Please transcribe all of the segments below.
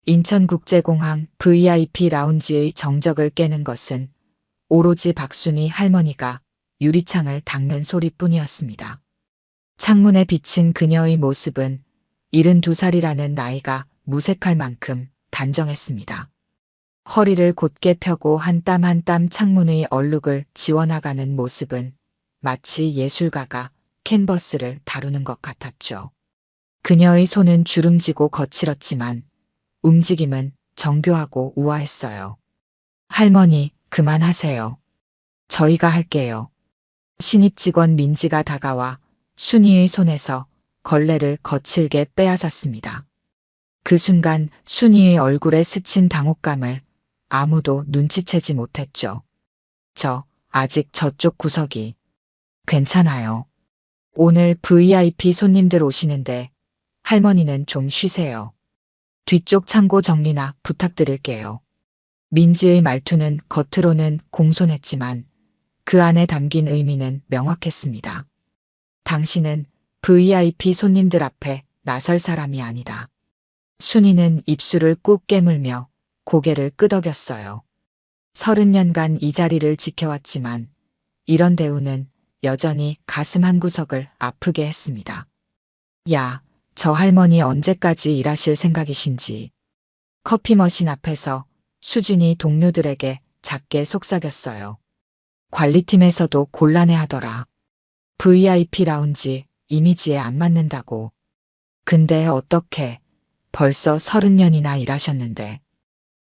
인천국제공항 VIP 라운지의 정적을 깨는 것은 오로지 박순희 할머니가 유리창을 닦는 소리뿐이었습니다. 창문에 비친 그녀의 모습은 72살이라는 나이가 무색할 만큼 단정했습니다. 허리를 곧게 펴고 한 땀 한 땀 창문의 얼룩을 지워나가는 모습은 마치 예술가가 캔버스를 다루는 것 같았죠. 그녀의 손은 주름지고 거칠었지만 움직임은 정교하고 우아했어요. 할머니, 그만하세요. 저희가 할게요. 신입 직원 민지가 다가와 순이의 손에서 걸레를 거칠게 빼앗았습니다. 그 순간 순이의 얼굴에 스친 당혹감을 아무도 눈치채지 못했죠. 아직 저쪽 구석이. 괜찮아요. 오늘 VIP 손님들 오시는데 할머니는 좀 쉬세요. 뒤쪽 창고 정리나 부탁드릴게요. 민지의 말투는 겉으로는 공손했지만 그 안에 담긴 의미는 명확했습니다. 당신은 VIP 손님들 앞에 나설 사람이 아니다. 순이는 입술을 꾹 깨물며 고개를 끄덕였어요. 30년간 이 자리를 지켜왔지만 이런 대우는 여전히 가슴 한구석을 아프게 했습니다. 야, 저 할머니 언제까지 일하실 생각이신지. 커피 머신 앞에서 수진이 동료들에게 작게 속삭였어요. 관리팀에서도 곤란해하더라. VIP 라운지 이미지에 안 맞는다고. 근데 어떻게 벌써 30년이나 일하셨는데.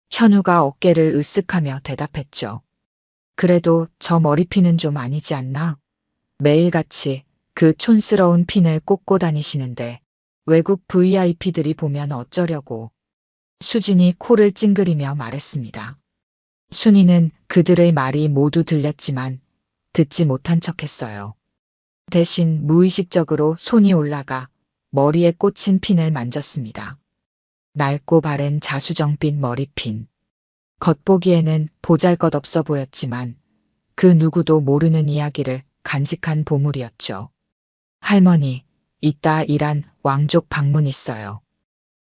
현우가 어깨를 으쓱하며 대답했죠. 그래도 저 머리핀은 좀 아니지 않나? 매일같이 그 촌스러운 핀을 꽂고 다니시는데 외국 VIP들이 보면 어쩌려고. 수진이 코를 찡그리며 말했습니다. 순이는 그들의 말이 모두 들렸지만 듣지 못한 척했어요. 대신 무의식적으로 손이 올라가 머리에 꽂힌 핀을 만졌습니다. 낡고 바랜 자수정빛 머리핀. 겉보기에는 보잘것없어 보였지만 그 누구도 모르는 이야기를 간직한 보물이었죠. 할머니, 이따 일한 왕족 방문 있어요.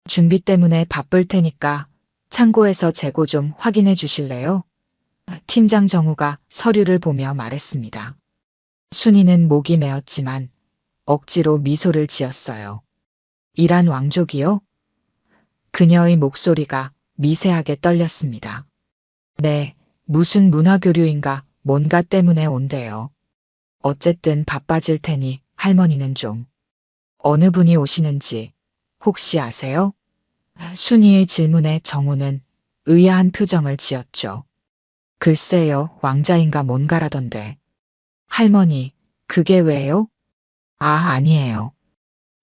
준비 때문에 바쁠 테니까 창고에서 재고 좀 확인해 주실래요? 팀장 정우가 서류를 보며 말했습니다. 순이는 목이 메었지만 억지로 미소를 지었어요. 일한 왕족이요? 그녀의 목소리가 미세하게 떨렸습니다. 네, 무슨 문화교류인가 뭔가 때문에 온대요. 어쨌든 바빠질 테니 할머니는 좀. 어느 분이 오시는지 혹시 아세요? 순이의 질문에 정우는 의아한 표정을 지었죠. 글쎄요, 왕자인가 뭔가라던데. 할머니, 그게 왜요? 아니에요.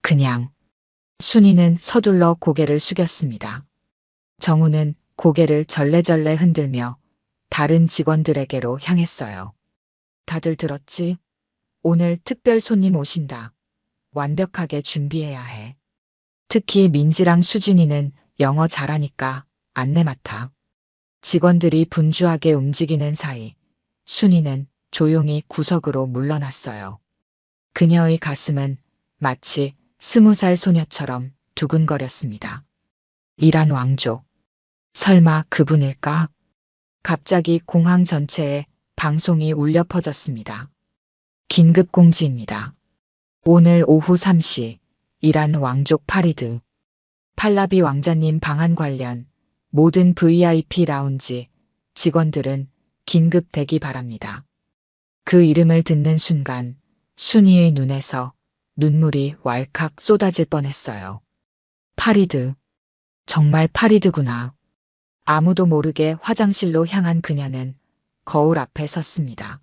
그냥. 순이는 서둘러 고개를 숙였습니다. 정우는 고개를 절레절레 흔들며 다른 직원들에게로 향했어요. 다들 들었지? 오늘 특별 손님 오신다. 완벽하게 준비해야 해. 특히 민지랑 수진이는 영어 잘하니까 안내 맡아. 직원들이 분주하게 움직이는 사이 순이는 조용히 구석으로 물러났어요. 그녀의 가슴은 마치 20살 소녀처럼 두근거렸습니다. 일한 왕족. 설마 그분일까? 갑자기 공항 전체에 방송이 울려 퍼졌습니다. 긴급 공지입니다. 오늘 오후 3시 일한 왕족 파리드. 팔라비 왕자님 방한 관련 모든 VIP 라운지 직원들은 긴급 대기 바랍니다. 그 이름을 듣는 순간 순이의 눈에서 눈물이 왈칵 쏟아질 뻔했어요. 파리드. 정말 파리드구나. 아무도 모르게 화장실로 향한 그녀는 거울 앞에 섰습니다.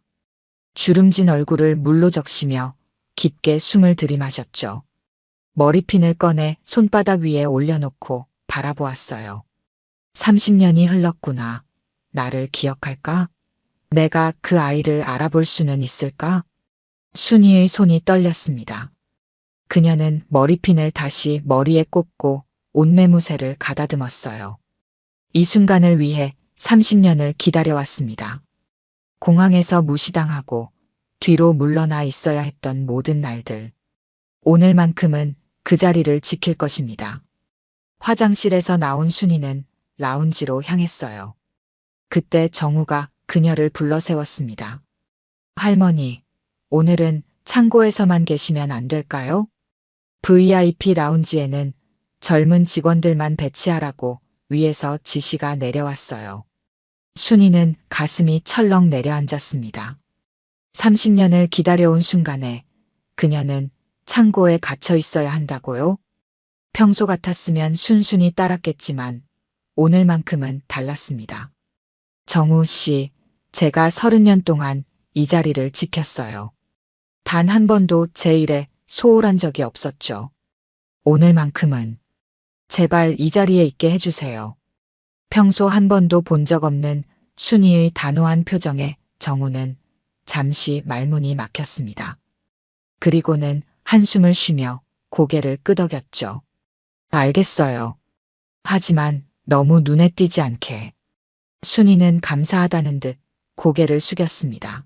주름진 얼굴을 물로 적시며 깊게 숨을 들이마셨죠. 머리핀을 꺼내 손바닥 위에 올려놓고 바라보았어요. 30년이 흘렀구나. 나를 기억할까? 내가 그 아이를 알아볼 수는 있을까? 순이의 손이 떨렸습니다. 그녀는 머리핀을 다시 머리에 꽂고 옷매무새를 가다듬었어요. 이 순간을 위해 30년을 기다려왔습니다. 공항에서 무시당하고 뒤로 물러나 있어야 했던 모든 날들. 오늘만큼은 그 자리를 지킬 것입니다. 화장실에서 나온 순이는 라운지로 향했어요. 그때 정우가 그녀를 불러 세웠습니다. 할머니, 오늘은 창고에서만 계시면 안 될까요? VIP 라운지에는 젊은 직원들만 배치하라고 위에서 지시가 내려왔어요. 순이는 가슴이 철렁 내려앉았습니다. 30년을 기다려온 순간에 그녀는 창고에 갇혀 있어야 한다고요? 평소 같았으면 순순히 따랐겠지만 오늘만큼은 달랐습니다. 정우 씨, 제가 30년 동안 이 자리를 지켰어요. 단 한 번도 제 일에 소홀한 적이 없었죠. 오늘만큼은 제발 이 자리에 있게 해주세요. 평소 한 번도 본 적 없는 순이의 단호한 표정에 정우는 잠시 말문이 막혔습니다. 그리고는 한숨을 쉬며 고개를 끄덕였죠. 알겠어요. 하지만 너무 눈에 띄지 않게. 순이는 감사하다는 듯 고개를 숙였습니다.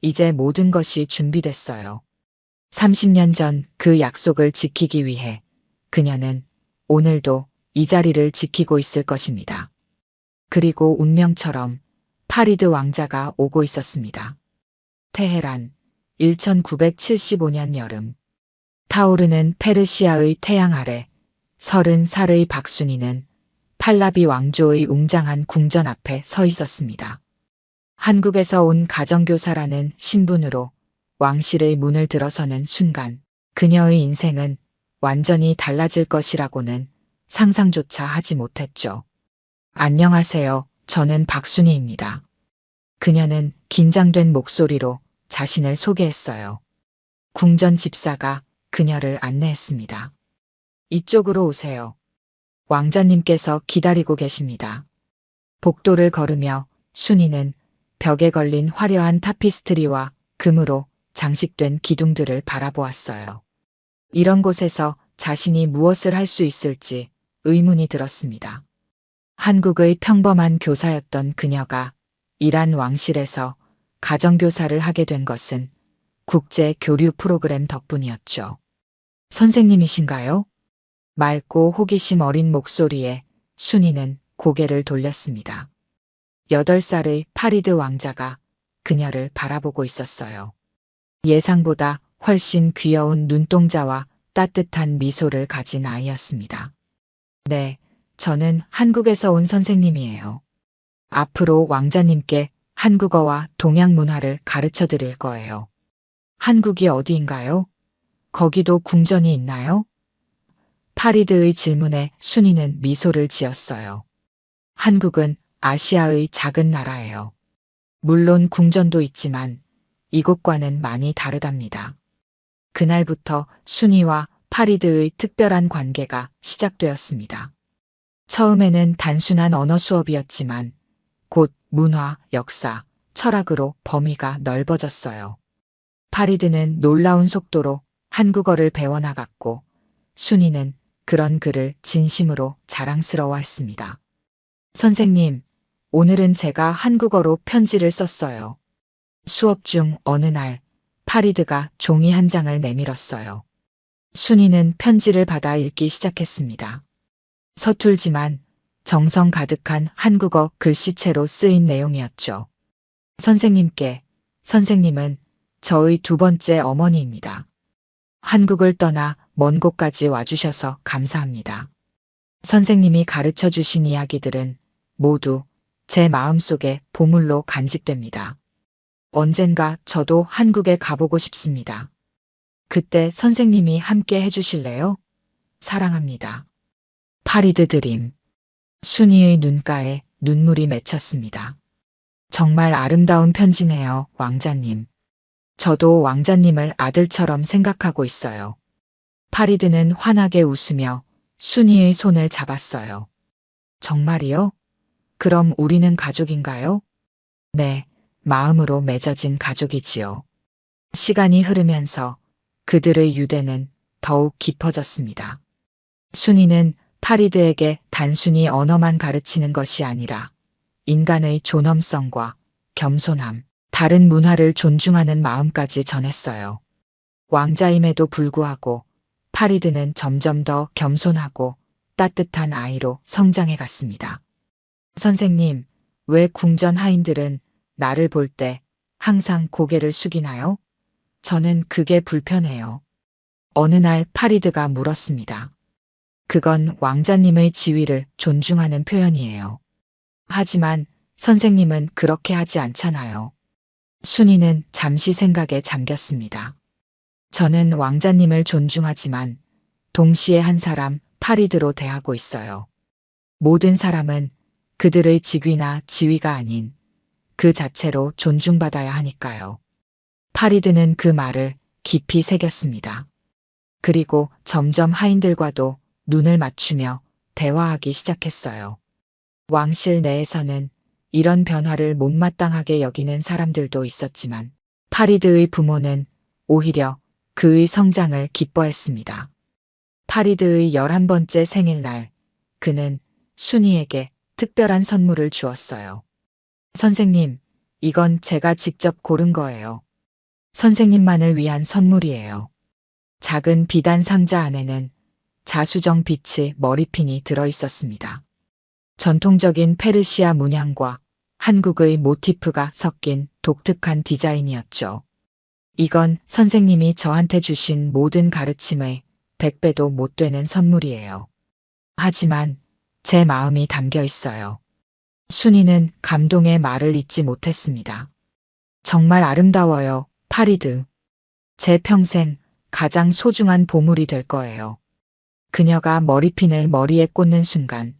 이제 모든 것이 준비됐어요. 30년 전 그 약속을 지키기 위해 그녀는 오늘도 이 자리를 지키고 있을 것입니다. 그리고 운명처럼 파리드 왕자가 오고 있었습니다. 테헤란, 1975년 여름. 타오르는 페르시아의 태양 아래 30살의 박순이는 팔라비 왕조의 웅장한 궁전 앞에 서 있었습니다. 한국에서 온 가정교사라는 신분으로 왕실의 문을 들어서는 순간 그녀의 인생은 완전히 달라질 것이라고는 상상조차 하지 못했죠. 안녕하세요. 저는 박순희입니다. 그녀는 긴장된 목소리로 자신을 소개했어요. 궁전 집사가 그녀를 안내했습니다. 이쪽으로 오세요. 왕자님께서 기다리고 계십니다. 복도를 걸으며 순이는 벽에 걸린 화려한 타피스트리와 금으로 장식된 기둥들을 바라보았어요. 이런 곳에서 자신이 무엇을 할 수 있을지 의문이 들었습니다. 한국의 평범한 교사였던 그녀가 이란 왕실에서 가정교사를 하게 된 것은 국제 교류 프로그램 덕분이었죠. 선생님이신가요? 맑고 호기심 어린 목소리에 순이는 고개를 돌렸습니다. 8살의 파리드 왕자가 그녀를 바라보고 있었어요. 예상보다 훨씬 귀여운 눈동자와 따뜻한 미소를 가진 아이였습니다. 네, 저는 한국에서 온 선생님이에요. 앞으로 왕자님께 한국어와 동양 문화를 가르쳐 드릴 거예요. 한국이 어디인가요? 거기도 궁전이 있나요? 파리드의 질문에 순이는 미소를 지었어요. 한국은 아시아의 작은 나라예요. 물론 궁전도 있지만 이곳과는 많이 다르답니다. 그날부터 순이와 파리드의 특별한 관계가 시작되었습니다. 처음에는 단순한 언어 수업이었지만 곧 문화, 역사, 철학으로 범위가 넓어졌어요. 파리드는 놀라운 속도로 한국어를 배워나갔고 순이는 그런 그를 진심으로 자랑스러워했습니다. 선생님, 오늘은 제가 한국어로 편지를 썼어요. 수업 중 어느 날 파리드가 종이 한 장을 내밀었어요. 순이는 편지를 받아 읽기 시작했습니다. 서툴지만 정성 가득한 한국어 글씨체로 쓰인 내용이었죠. 선생님께, 선생님은 저의 두 번째 어머니입니다. 한국을 떠나 먼 곳까지 와주셔서 감사합니다. 선생님이 가르쳐 주신 이야기들은 모두 제 마음속에 보물로 간직됩니다. 언젠가 저도 한국에 가보고 싶습니다. 그때 선생님이 함께 해주실래요? 사랑합니다. 파리드 드림. 순이의 눈가에 눈물이 맺혔습니다. 정말 아름다운 편지네요, 왕자님. 저도 왕자님을 아들처럼 생각하고 있어요. 파리드는 환하게 웃으며 순이의 손을 잡았어요. 정말이요? 그럼 우리는 가족인가요? 네, 마음으로 맺어진 가족이지요. 시간이 흐르면서 그들의 유대는 더욱 깊어졌습니다. 순이는 파리드에게 단순히 언어만 가르치는 것이 아니라 인간의 존엄성과 겸손함, 다른 문화를 존중하는 마음까지 전했어요. 왕자임에도 불구하고 파리드는 점점 더 겸손하고 따뜻한 아이로 성장해 갔습니다. 선생님, 왜 궁전 하인들은 나를 볼 때 항상 고개를 숙이나요? 저는 그게 불편해요. 어느 날 파리드가 물었습니다. 그건 왕자님의 지위를 존중하는 표현이에요. 하지만 선생님은 그렇게 하지 않잖아요. 순이는 잠시 생각에 잠겼습니다. 저는 왕자님을 존중하지만 동시에 한 사람 파리드로 대하고 있어요. 모든 사람은 그들의 직위나 지위가 아닌 그 자체로 존중받아야 하니까요. 파리드는 그 말을 깊이 새겼습니다. 그리고 점점 하인들과도 눈을 맞추며 대화하기 시작했어요. 왕실 내에서는 이런 변화를 못마땅하게 여기는 사람들도 있었지만 파리드의 부모는 오히려 그의 성장을 기뻐했습니다. 파리드의 11번째 생일날 그는 순이에게 특별한 선물을 주었어요. 선생님, 이건 제가 직접 고른 거예요. 선생님만을 위한 선물이에요. 작은 비단 상자 안에는 자수정 빛의 머리핀이 들어 있었습니다. 전통적인 페르시아 문양과 한국의 모티프가 섞인 독특한 디자인이었죠. 이건 선생님이 저한테 주신 모든 가르침의 100배도 못 되는 선물이에요. 하지만 제 마음이 담겨 있어요. 순이는 감동의 말을 잇지 못했습니다. 정말 아름다워요, 파리드. 제 평생 가장 소중한 보물이 될 거예요. 그녀가 머리핀을 머리에 꽂는 순간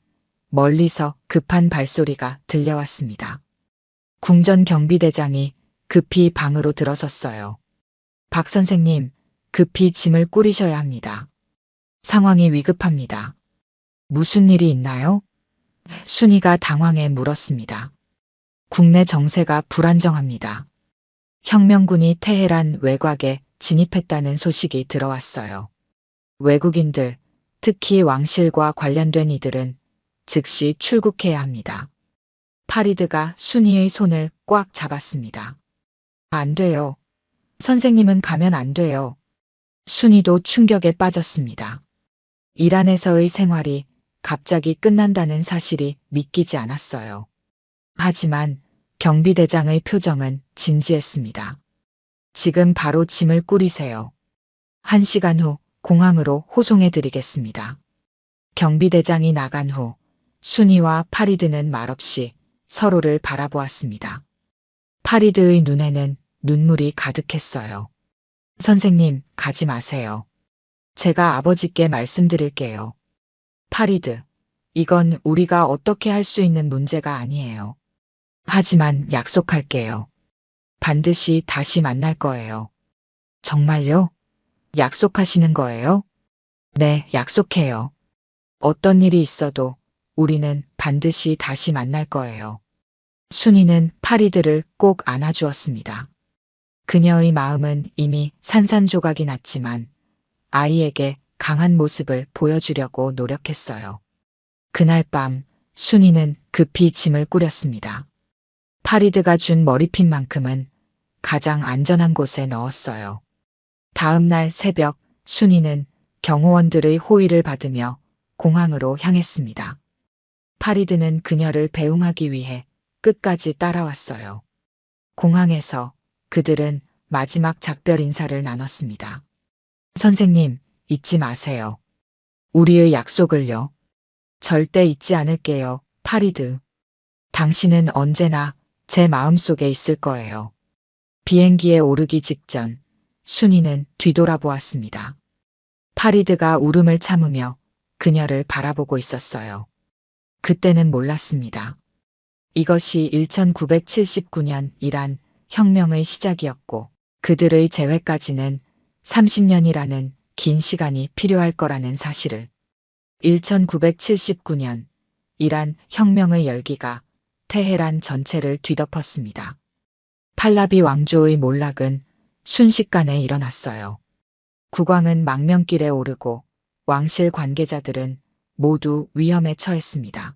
멀리서 급한 발소리가 들려왔습니다. 궁전 경비대장이 급히 방으로 들어섰어요. 박 선생님, 급히 짐을 꾸리셔야 합니다. 상황이 위급합니다. 무슨 일이 있나요? 순이가 당황해 물었습니다. 국내 정세가 불안정합니다. 혁명군이 테헤란 외곽에 진입했다는 소식이 들어왔어요. 외국인들, 특히 왕실과 관련된 이들은 즉시 출국해야 합니다. 파리드가 순이의 손을 꽉 잡았습니다. 안 돼요. 선생님은 가면 안 돼요. 순이도 충격에 빠졌습니다. 이란에서의 생활이 갑자기 끝난다는 사실이 믿기지 않았어요. 하지만 경비대장의 표정은 진지했습니다. 지금 바로 짐을 꾸리세요. 1시간 후 공항으로 호송해 드리겠습니다. 경비대장이 나간 후 순이와 파리드는 말없이 서로를 바라보았습니다. 파리드의 눈에는 눈물이 가득했어요. 선생님, 가지 마세요. 제가 아버지께 말씀드릴게요. 파리드, 이건 우리가 어떻게 할 수 있는 문제가 아니에요. 하지만 약속할게요. 반드시 다시 만날 거예요. 정말요? 약속하시는 거예요? 네, 약속해요. 어떤 일이 있어도 우리는 반드시 다시 만날 거예요. 순이는 파리드를 꼭 안아주었습니다. 그녀의 마음은 이미 산산조각이 났지만 아이에게 강한 모습을 보여주려고 노력했어요. 그날 밤 순이는 급히 짐을 꾸렸습니다. 파리드가 준 머리핀만큼은 가장 안전한 곳에 넣었어요. 다음 날 새벽 순이는 경호원들의 호의를 받으며 공항으로 향했습니다. 파리드는 그녀를 배웅하기 위해 끝까지 따라왔어요. 공항에서 그들은 마지막 작별 인사를 나눴습니다. 선생님, 잊지 마세요. 우리의 약속을요. 절대 잊지 않을게요, 파리드. 당신은 언제나 제 마음속에 있을 거예요. 비행기에 오르기 직전 순이는 뒤돌아보았습니다. 파리드가 울음을 참으며 그녀를 바라보고 있었어요. 그때는 몰랐습니다. 이것이 1979년 이란 혁명의 시작이었고 그들의 재회까지는 30년이라는 긴 시간이 필요할 거라는 사실을. 1979년 이란 혁명의 열기가 테헤란 전체를 뒤덮었습니다. 팔라비 왕조의 몰락은 순식간에 일어났어요. 국왕은 망명길에 오르고 왕실 관계자들은 모두 위험에 처했습니다.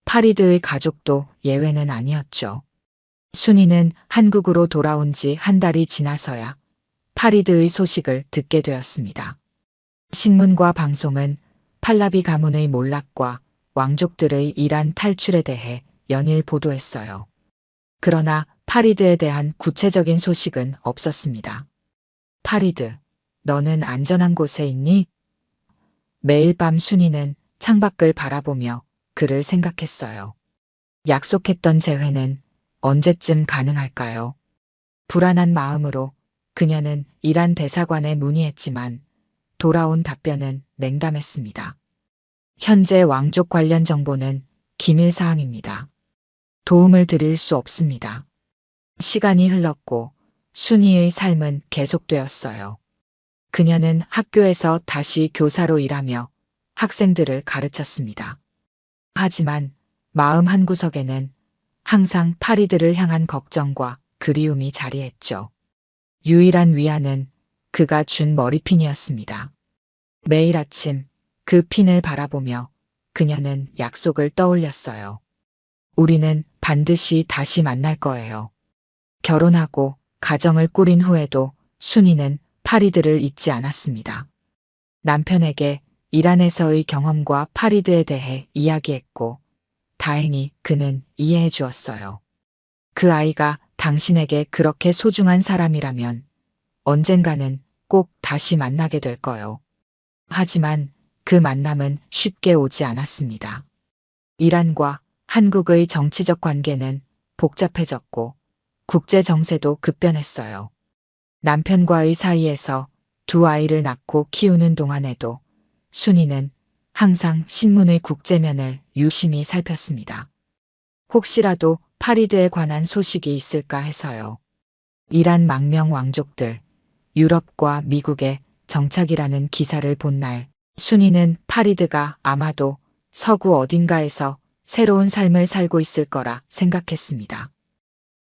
파리드의 가족도 예외는 아니었죠. 순이는 한국으로 돌아온 지 한 달이 지나서야 파리드의 소식을 듣게 되었습니다. 신문과 방송은 팔라비 가문의 몰락과 왕족들의 이란 탈출에 대해 연일 보도했어요. 그러나 파리드에 대한 구체적인 소식은 없었습니다. 파리드, 너는 안전한 곳에 있니? 매일 밤 순이는 창밖을 바라보며 그를 생각했어요. 약속했던 재회는 언제쯤 가능할까요? 불안한 마음으로 그녀는 이란 대사관에 문의했지만 돌아온 답변은 냉담했습니다. 현재 왕족 관련 정보는 기밀 사항입니다. 도움을 드릴 수 없습니다. 시간이 흘렀고 순이의 삶은 계속되었어요. 그녀는 학교에서 다시 교사로 일하며 학생들을 가르쳤습니다. 하지만 마음 한구석에는 항상 파리드를 향한 걱정과 그리움이 자리했죠. 유일한 위안은 그가 준 머리핀이었습니다. 매일 아침 그 핀을 바라보며 그녀는 약속을 떠올렸어요. 우리는 반드시 다시 만날 거예요. 결혼하고 가정을 꾸린 후에도 순이는 파리드를 잊지 않았습니다. 남편에게 이란에서의 경험과 파리드에 대해 이야기했고 다행히 그는 이해해 주었어요. 그 아이가 당신에게 그렇게 소중한 사람이라면 언젠가는 꼭 다시 만나게 될 거요. 하지만 그 만남은 쉽게 오지 않았습니다. 이란과 한국의 정치적 관계는 복잡해졌고 국제 정세도 급변했어요. 남편과의 사이에서 두 아이를 낳고 키우는 동안에도 순이는 항상 신문의 국제면을 유심히 살폈습니다. 혹시라도 파리드에 관한 소식이 있을까 해서요. 이란 망명 왕족들, 유럽과 미국의 정착이라는 기사를 본 날, 순이는 파리드가 아마도 서구 어딘가에서 새로운 삶을 살고 있을 거라 생각했습니다.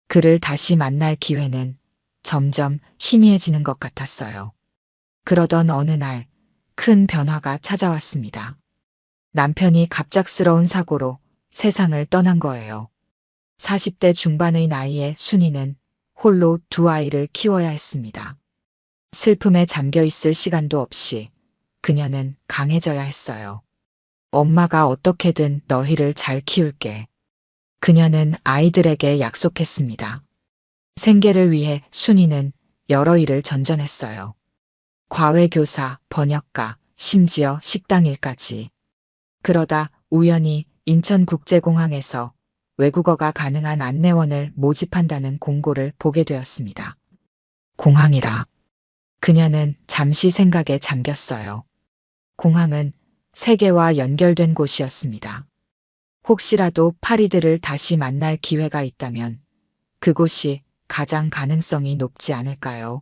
그를 다시 만날 기회는 점점 희미해지는 것 같았어요. 그러던 어느 날 큰 변화가 찾아왔습니다. 남편이 갑작스러운 사고로 세상을 떠난 거예요. 40대 중반의 나이에 순이는 홀로 두 아이를 키워야 했습니다. 슬픔에 잠겨 있을 시간도 없이 그녀는 강해져야 했어요. 엄마가 어떻게든 너희를 잘 키울게. 그녀는 아이들에게 약속했습니다. 생계를 위해 순이는 여러 일을 전전했어요. 과외교사, 번역가, 심지어 식당 일까지. 그러다 우연히 인천국제공항에서 외국어가 가능한 안내원을 모집한다는 공고를 보게 되었습니다. 공항이라. 그녀는 잠시 생각에 잠겼어요. 공항은 세계와 연결된 곳이었습니다. 혹시라도 파리드를 다시 만날 기회가 있다면 그곳이 가장 가능성이 높지 않을까요?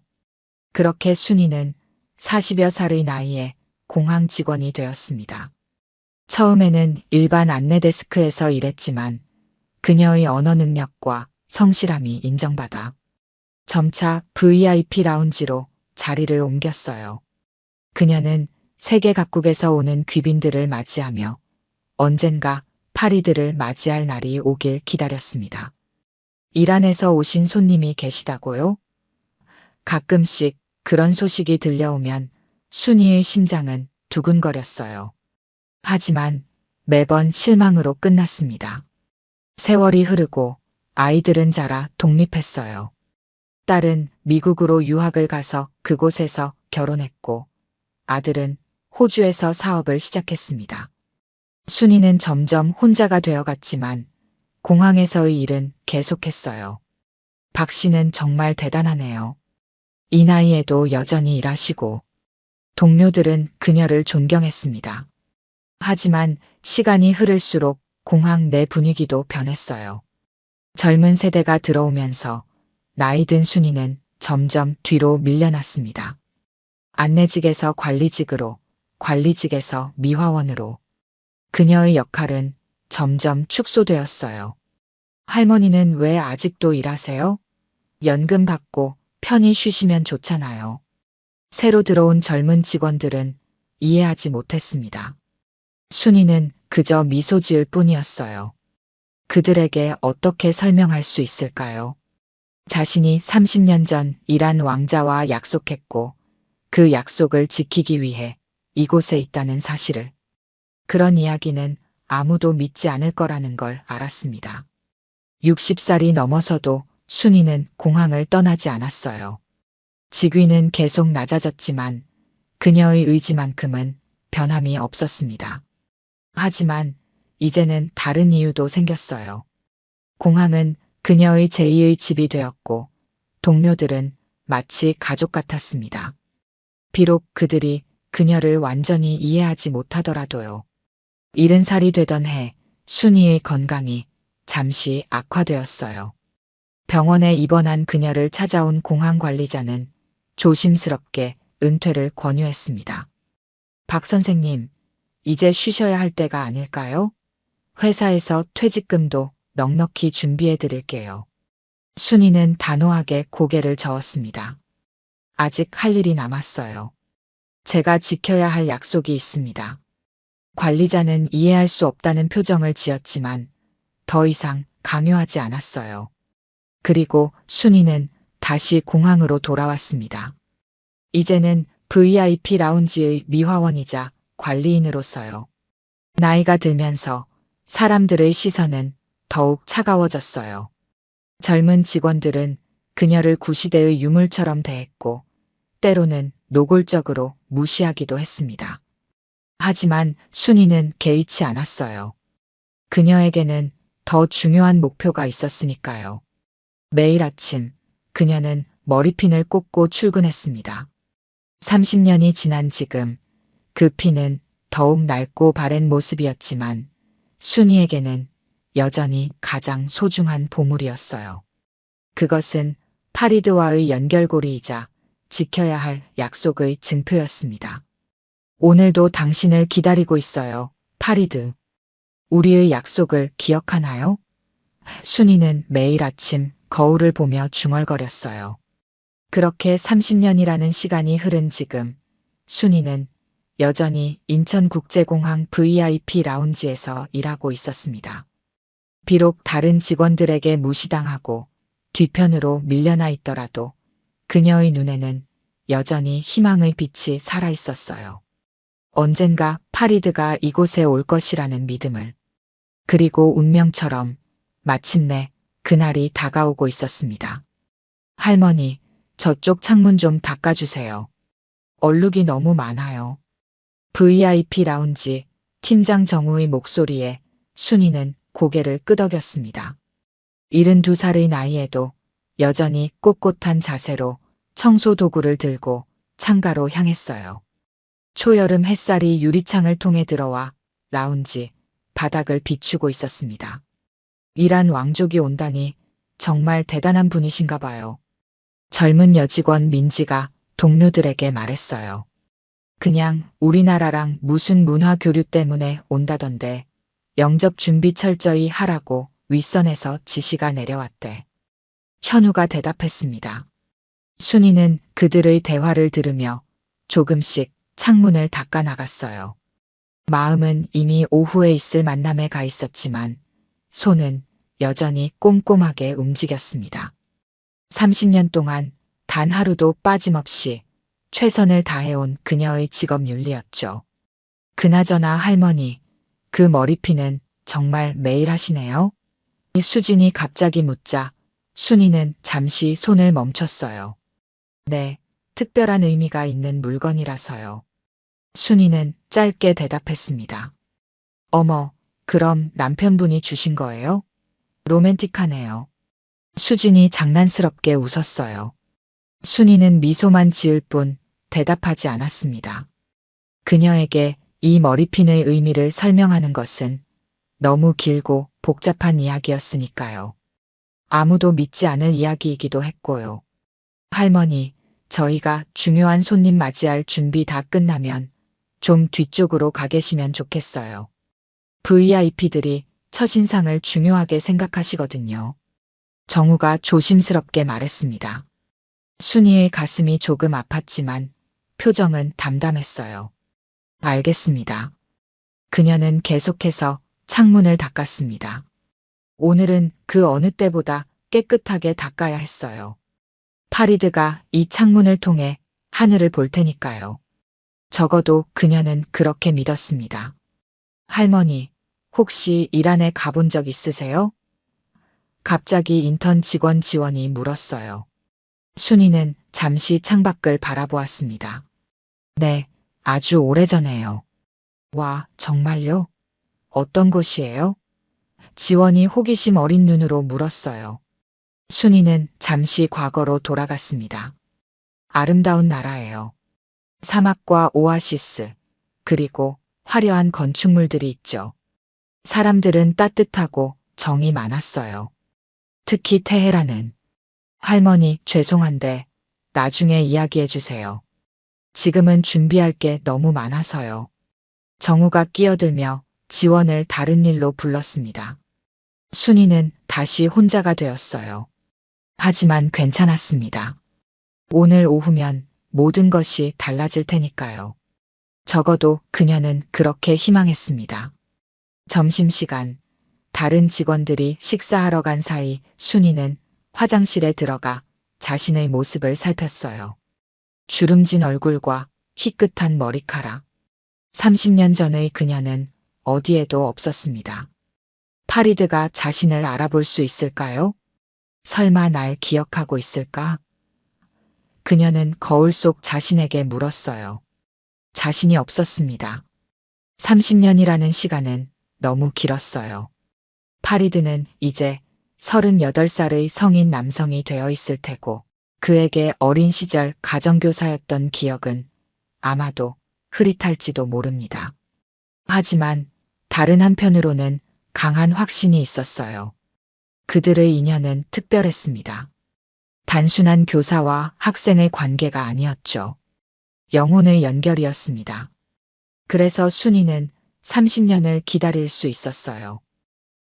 그렇게 순이는 40여 살의 나이에 공항 직원이 되었습니다. 처음에는 일반 안내데스크에서 일했지만 그녀의 언어 능력과 성실함이 인정받아 점차 VIP 라운지로 자리를 옮겼어요. 그녀는 세계 각국에서 오는 귀빈들을 맞이하며 언젠가 파리드를 맞이할 날이 오길 기다렸습니다. 이란에서 오신 손님이 계시다고요? 가끔씩 그런 소식이 들려오면 순이의 심장은 두근거렸어요. 하지만 매번 실망으로 끝났습니다. 세월이 흐르고 아이들은 자라 독립했어요. 딸은 미국으로 유학을 가서 그곳에서 결혼했고 아들은 호주에서 사업을 시작했습니다. 순이는 점점 혼자가 되어갔지만 공항에서의 일은 계속했어요. 박 씨는 정말 대단하네요. 이 나이에도 여전히 일하시고 동료들은 그녀를 존경했습니다. 하지만 시간이 흐를수록 공항 내 분위기도 변했어요. 젊은 세대가 들어오면서 나이 든 순이는 점점 뒤로 밀려났습니다. 안내직에서 관리직으로, 관리직에서 미화원으로. 그녀의 역할은 점점 축소되었어요. 할머니는 왜 아직도 일하세요? 연금 받고 편히 쉬시면 좋잖아요. 새로 들어온 젊은 직원들은 이해하지 못했습니다. 순이는 그저 미소 지을 뿐이었어요. 그들에게 어떻게 설명할 수 있을까요? 자신이 30년 전 이란 왕자와 약속했고 그 약속을 지키기 위해 이곳에 있다는 사실을. 그런 이야기는 아무도 믿지 않을 거라는 걸 알았습니다. 60살이 넘어서도 순이는 공항을 떠나지 않았어요. 직위는 계속 낮아졌지만 그녀의 의지만큼은 변함이 없었습니다. 하지만 이제는 다른 이유도 생겼어요. 공항은 그녀의 제2의 집이 되었고 동료들은 마치 가족 같았습니다. 비록 그들이 그녀를 완전히 이해하지 못하더라도요. 70살이 되던 해 순이의 건강이 잠시 악화되었어요. 병원에 입원한 그녀를 찾아온 공항 관리자는 조심스럽게 은퇴를 권유했습니다. 박 선생님, 이제 쉬셔야 할 때가 아닐까요? 회사에서 퇴직금도 넉넉히 준비해 드릴게요. 순이는 단호하게 고개를 저었습니다. 아직 할 일이 남았어요. 제가 지켜야 할 약속이 있습니다. 관리자는 이해할 수 없다는 표정을 지었지만 더 이상 강요하지 않았어요. 그리고 순이는 다시 공항으로 돌아왔습니다. 이제는 VIP 라운지의 미화원이자 관리인으로서요. 나이가 들면서 사람들의 시선은 더욱 차가워졌어요. 젊은 직원들은 그녀를 구시대의 유물처럼 대했고 때로는 노골적으로 무시하기도 했습니다. 하지만 순이는 개의치 않았어요. 그녀에게는 더 중요한 목표가 있었으니까요. 매일 아침 그녀는 머리핀을 꽂고 출근했습니다. 30년이 지난 지금 그 핀은 더욱 낡고 바랜 모습이었지만 순이에게는 여전히 가장 소중한 보물이었어요. 그것은 파리드와의 연결고리이자 지켜야 할 약속의 증표였습니다. 오늘도 당신을 기다리고 있어요, 파리드. 우리의 약속을 기억하나요? 순이는 매일 아침 거울을 보며 중얼거렸어요. 그렇게 30년이라는 시간이 흐른 지금 순이는 여전히 인천국제공항 VIP 라운지에서 일하고 있었습니다. 비록 다른 직원들에게 무시당하고 뒤편으로 밀려나 있더라도 그녀의 눈에는 여전히 희망의 빛이 살아 있었어요. 언젠가 파리드가 이곳에 올 것이라는 믿음을. 그리고 운명처럼 마침내 그날이 다가오고 있었습니다. 할머니, 저쪽 창문 좀 닦아주세요. 얼룩이 너무 많아요. VIP 라운지 팀장 정우의 목소리에 순이는 고개를 끄덕였습니다. 72살의 나이에도 여전히 꼿꼿한 자세로 청소 도구를 들고 창가로 향했어요. 초여름 햇살이 유리창을 통해 들어와 라운지 바닥을 비추고 있었습니다. 이란 왕족이 온다니 정말 대단한 분이신가 봐요. 젊은 여직원 민지가 동료들에게 말했어요. 그냥 우리나라랑 무슨 문화 교류 때문에 온다던데 영접 준비 철저히 하라고 윗선에서 지시가 내려왔대. 현우가 대답했습니다. 순이는 그들의 대화를 들으며 조금씩 창문을 닦아 나갔어요. 마음은 이미 오후에 있을 만남에 가 있었지만 손은 여전히 꼼꼼하게 움직였습니다. 30년 동안 단 하루도 빠짐없이 최선을 다해온 그녀의 직업 윤리였죠. 그나저나 할머니, 그 머리핀은 정말 매일 하시네요? 수진이 갑자기 묻자 순이는 잠시 손을 멈췄어요. 네, 특별한 의미가 있는 물건이라서요. 순이는 짧게 대답했습니다. 어머, 그럼 남편분이 주신 거예요? 로맨틱하네요. 수진이 장난스럽게 웃었어요. 순이는 미소만 지을 뿐 대답하지 않았습니다. 그녀에게 이 머리핀의 의미를 설명하는 것은 너무 길고 복잡한 이야기였으니까요. 아무도 믿지 않을 이야기이기도 했고요. 할머니, 저희가 중요한 손님 맞이할 준비 다 끝나면 좀 뒤쪽으로 가 계시면 좋겠어요. VIP들이 첫인상을 중요하게 생각하시거든요. 정우가 조심스럽게 말했습니다. 순이의 가슴이 조금 아팠지만 표정은 담담했어요. 알겠습니다. 그녀는 계속해서 창문을 닦았습니다. 오늘은 그 어느 때보다 깨끗하게 닦아야 했어요. 파리드가 이 창문을 통해 하늘을 볼 테니까요. 적어도 그녀는 그렇게 믿었습니다. 할머니, 혹시 이란에 가본 적 있으세요? 갑자기 인턴 직원 지원이 물었어요. 순이는 잠시 창밖을 바라보았습니다. 네, 아주 오래전에요. 와, 정말요? 어떤 곳이에요? 지원이 호기심 어린 눈으로 물었어요. 순이는 잠시 과거로 돌아갔습니다. 아름다운 나라예요. 사막과 오아시스, 그리고 화려한 건축물들이 있죠. 사람들은 따뜻하고 정이 많았어요. 특히 테헤란은. 할머니, 죄송한데 나중에 이야기해 주세요. 지금은 준비할 게 너무 많아서요. 정우가 끼어들며 지원을 다른 일로 불렀습니다. 순이는 다시 혼자가 되었어요. 하지만 괜찮았습니다. 오늘 오후면 모든 것이 달라질 테니까요. 적어도 그녀는 그렇게 희망했습니다. 점심시간, 다른 직원들이 식사하러 간 사이 순이는 화장실에 들어가 자신의 모습을 살폈어요. 주름진 얼굴과 희끗한 머리카락. 30년 전의 그녀는 어디에도 없었습니다. 파리드가 자신을 알아볼 수 있을까요? 설마 날 기억하고 있을까? 그녀는 거울 속 자신에게 물었어요. 자신이 없었습니다. 30년이라는 시간은 너무 길었어요. 파리드는 이제 38살의 성인 남성이 되어 있을 테고 그에게 어린 시절 가정교사였던 기억은 아마도 흐릿할지도 모릅니다. 하지만 다른 한편으로는 강한 확신이 있었어요. 그들의 인연은 특별했습니다. 단순한 교사와 학생의 관계가 아니었죠. 영혼의 연결이었습니다. 그래서 순이는 30년을 기다릴 수 있었어요.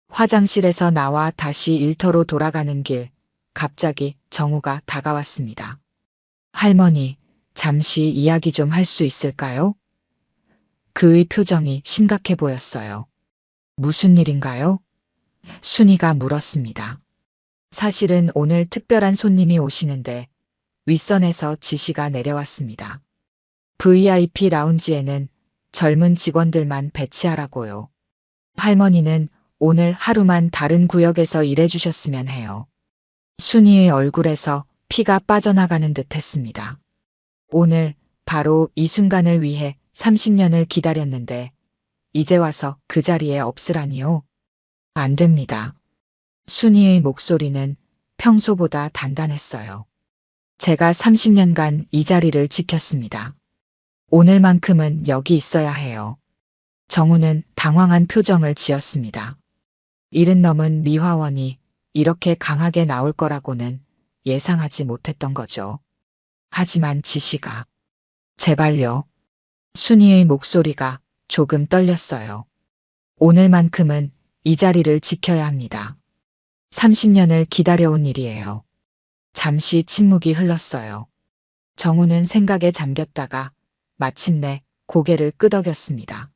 화장실에서 나와 다시 일터로 돌아가는 길, 갑자기 정우가 다가왔습니다. 할머니, 잠시 이야기 좀 할 수 있을까요? 그의 표정이 심각해 보였어요. 무슨 일인가요? 순이가 물었습니다. 사실은 오늘 특별한 손님이 오시는데 윗선에서 지시가 내려왔습니다. VIP 라운지에는 젊은 직원들만 배치하라고요. 할머니는 오늘 하루만 다른 구역에서 일해주셨으면 해요. 순이의 얼굴에서 피가 빠져나가는 듯 했습니다. 오늘 바로 이 순간을 위해 30년을 기다렸는데 이제 와서 그 자리에 없으라니요? 안 됩니다. 순이의 목소리는 평소보다 단단했어요. 제가 30년간 이 자리를 지켰습니다. 오늘만큼은 여기 있어야 해요. 정우는 당황한 표정을 지었습니다. 일은 넘은 미화원이 이렇게 강하게 나올 거라고는 예상하지 못했던 거죠. 하지만 지시가. 제발요. 순이의 목소리가 조금 떨렸어요. 오늘만큼은 이 자리를 지켜야 합니다. 30년을 기다려온 일이에요. 잠시 침묵이 흘렀어요. 정우는 생각에 잠겼다가 마침내 고개를 끄덕였습니다.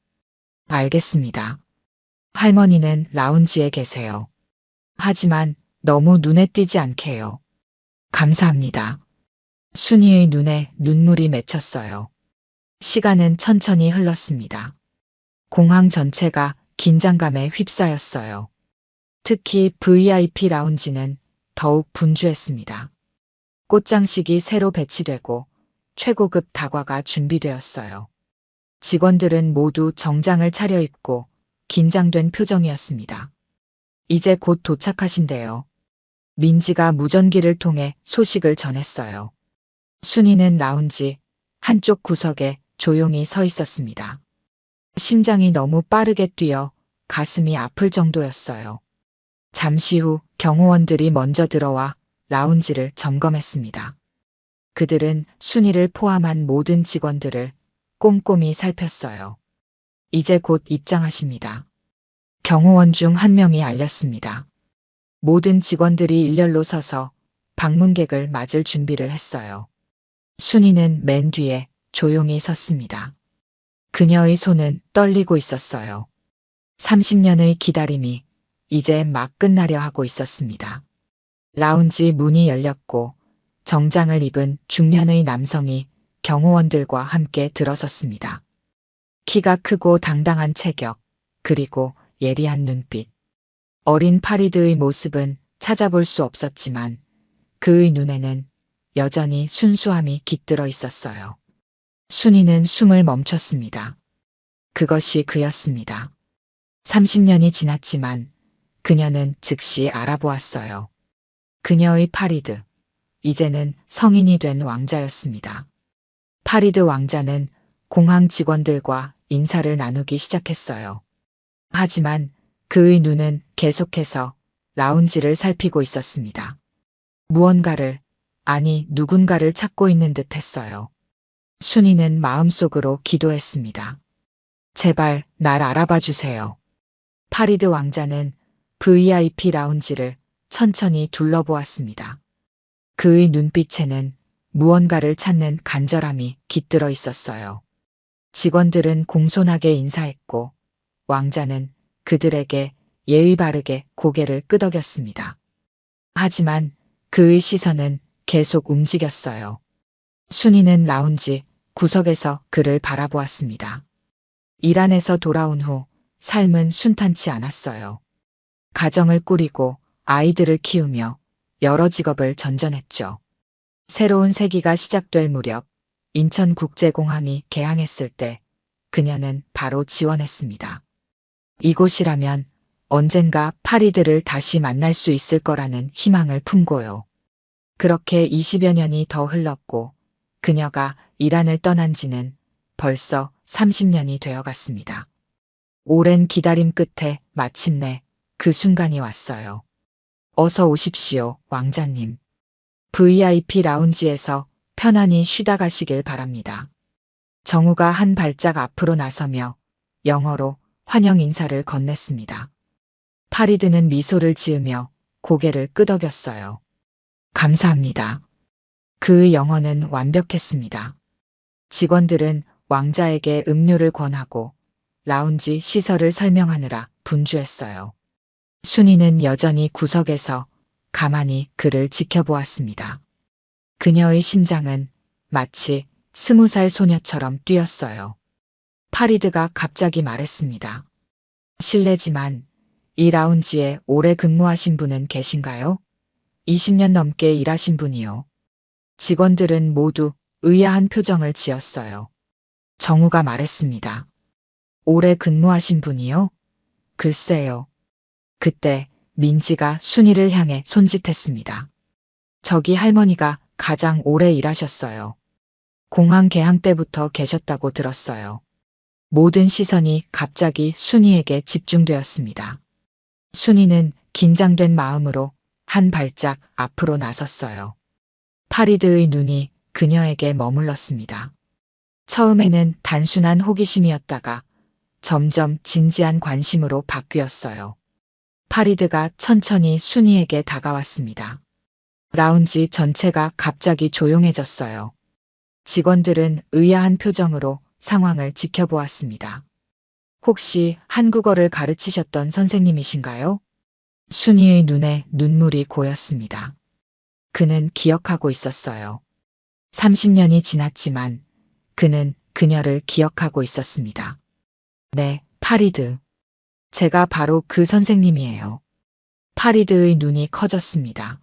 알겠습니다. 할머니는 라운지에 계세요. 하지만 너무 눈에 띄지 않게요. 감사합니다. 순이의 눈에 눈물이 맺혔어요. 시간은 천천히 흘렀습니다. 공항 전체가 긴장감에 휩싸였어요. 특히 VIP 라운지는 더욱 분주했습니다. 꽃장식이 새로 배치되고 최고급 다과가 준비되었어요. 직원들은 모두 정장을 차려입고 긴장된 표정이었습니다. 이제 곧 도착하신대요. 민지가 무전기를 통해 소식을 전했어요. 순이는 라운지 한쪽 구석에 조용히 서 있었습니다. 심장이 너무 빠르게 뛰어 가슴이 아플 정도였어요. 잠시 후 경호원들이 먼저 들어와 라운지를 점검했습니다. 그들은 순이를 포함한 모든 직원들을 꼼꼼히 살폈어요. 이제 곧 입장하십니다. 경호원 중 한 명이 알렸습니다. 모든 직원들이 일렬로 서서 방문객을 맞을 준비를 했어요. 순이는 맨 뒤에 조용히 섰습니다. 그녀의 손은 떨리고 있었어요. 30년의 기다림이 이제 막 끝나려 하고 있었습니다. 라운지 문이 열렸고 정장을 입은 중년의 남성이 경호원들과 함께 들어섰습니다. 키가 크고 당당한 체격, 그리고 예리한 눈빛. 어린 파리드의 모습은 찾아볼 수 없었지만 그의 눈에는 여전히 순수함이 깃들어 있었어요. 순이는 숨을 멈췄습니다. 그것이 그였습니다. 30년이 지났지만 그녀는 즉시 알아보았어요. 그녀의 파리드, 이제는 성인이 된 왕자였습니다. 파리드 왕자는 공항 직원들과 인사를 나누기 시작했어요. 하지만 그의 눈은 계속해서 라운지를 살피고 있었습니다. 무언가를, 아니 누군가를 찾고 있는 듯 했어요. 순이는 마음속으로 기도했습니다. 제발 날 알아봐 주세요. 파리드 왕자는 VIP 라운지를 천천히 둘러보았습니다. 그의 눈빛에는 무언가를 찾는 간절함이 깃들어 있었어요. 직원들은 공손하게 인사했고 왕자는 그들에게 예의 바르게 고개를 끄덕였습니다. 하지만 그의 시선은 계속 움직였어요. 순이는 라운지 구석에서 그를 바라보았습니다. 일 안에서 돌아온 후 삶은 순탄치 않았어요. 가정을 꾸리고 아이들을 키우며 여러 직업을 전전했죠. 새로운 세기가 시작될 무렵 인천국제공항이 개항했을 때 그녀는 바로 지원했습니다. 이곳이라면 언젠가 파리드를 다시 만날 수 있을 거라는 희망을 품고요. 그렇게 20여 년이 더 흘렀고 그녀가 이란을 떠난 지는 벌써 30년이 되어갔습니다. 오랜 기다림 끝에 마침내 그 순간이 왔어요. 어서 오십시오, 왕자님. VIP 라운지에서 편안히 쉬다 가시길 바랍니다. 정우가 한 발짝 앞으로 나서며 영어로 환영 인사를 건넸습니다. 파리드는 미소를 지으며 고개를 끄덕였어요. 감사합니다. 그의 영어는 완벽했습니다. 직원들은 왕자에게 음료를 권하고 라운지 시설을 설명하느라 분주했어요. 순이는 여전히 구석에서 가만히 그를 지켜보았습니다. 그녀의 심장은 마치 20살 소녀처럼 뛰었어요. 파리드가 갑자기 말했습니다. 실례지만 이 라운지에 오래 근무하신 분은 계신가요? 20년 넘게 일하신 분이요. 직원들은 모두 의아한 표정을 지었어요. 정우가 말했습니다. 오래 근무하신 분이요? 글쎄요. 그때 민지가 순이를 향해 손짓했습니다. 저기 할머니가 가장 오래 일하셨어요. 공항 개항 때부터 계셨다고 들었어요. 모든 시선이 갑자기 순이에게 집중되었습니다. 순이는 긴장된 마음으로 한 발짝 앞으로 나섰어요. 파리드의 눈이 그녀에게 머물렀습니다. 처음에는 단순한 호기심이었다가 점점 진지한 관심으로 바뀌었어요. 파리드가 천천히 순이에게 다가왔습니다. 라운지 전체가 갑자기 조용해졌어요. 직원들은 의아한 표정으로 상황을 지켜보았습니다. 혹시 한국어를 가르치셨던 선생님이신가요? 순이의 눈에 눈물이 고였습니다. 그는 기억하고 있었어요. 30년이 지났지만 그는 그녀를 기억하고 있었습니다. 네, 파리드. 제가 바로 그 선생님이에요. 파리드의 눈이 커졌습니다.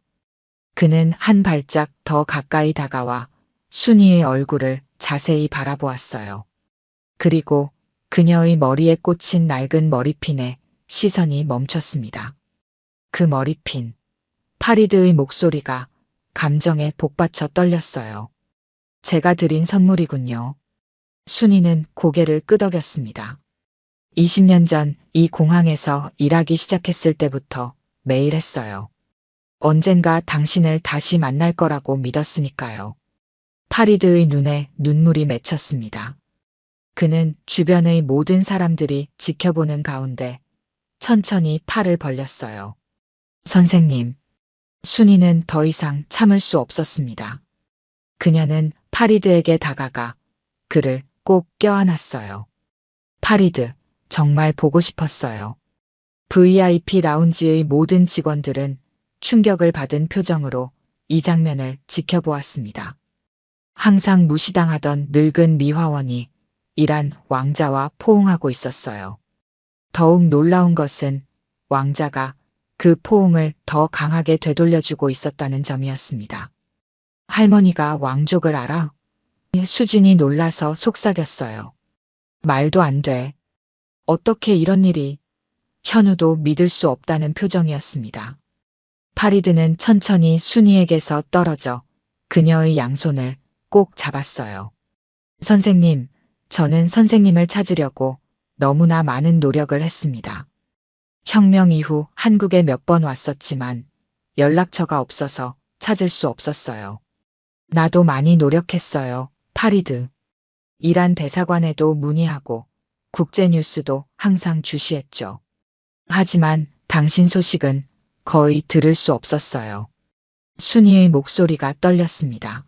그는 한 발짝 더 가까이 다가와 순이의 얼굴을 자세히 바라보았어요. 그리고 그녀의 머리에 꽂힌 낡은 머리핀에 시선이 멈췄습니다. 그 머리핀. 파리드의 목소리가 감정에 복받쳐 떨렸어요. 제가 드린 선물이군요. 순이는 고개를 끄덕였습니다. 20년 전 이 공항에서 일하기 시작했을 때부터 매일 했어요. 언젠가 당신을 다시 만날 거라고 믿었으니까요. 파리드의 눈에 눈물이 맺혔습니다. 그는 주변의 모든 사람들이 지켜보는 가운데 천천히 팔을 벌렸어요. 선생님. 순이는 더 이상 참을 수 없었습니다. 그녀는 파리드에게 다가가 그를 꼭 껴안았어요. 파리드, 정말 보고 싶었어요. VIP 라운지의 모든 직원들은 충격을 받은 표정으로 이 장면을 지켜보았습니다. 항상 무시당하던 늙은 미화원이 이란 왕자와 포옹하고 있었어요. 더욱 놀라운 것은 왕자가 그 포옹을 더 강하게 되돌려주고 있었다는 점이었습니다. 할머니가 왕족을 알아? 수진이 놀라서 속삭였어요. 말도 안 돼. 어떻게 이런 일이. 현우도 믿을 수 없다는 표정이었습니다. 파리드는 천천히 순이에게서 떨어져 그녀의 양손을 꼭 잡았어요. 선생님, 저는 선생님을 찾으려고 너무나 많은 노력을 했습니다. 혁명 이후 한국에 몇 번 왔었지만 연락처가 없어서 찾을 수 없었어요. 나도 많이 노력했어요, 파리드. 이란 대사관에도 문의하고 국제뉴스도 항상 주시했죠. 하지만 당신 소식은 거의 들을 수 없었어요. 순이의 목소리가 떨렸습니다.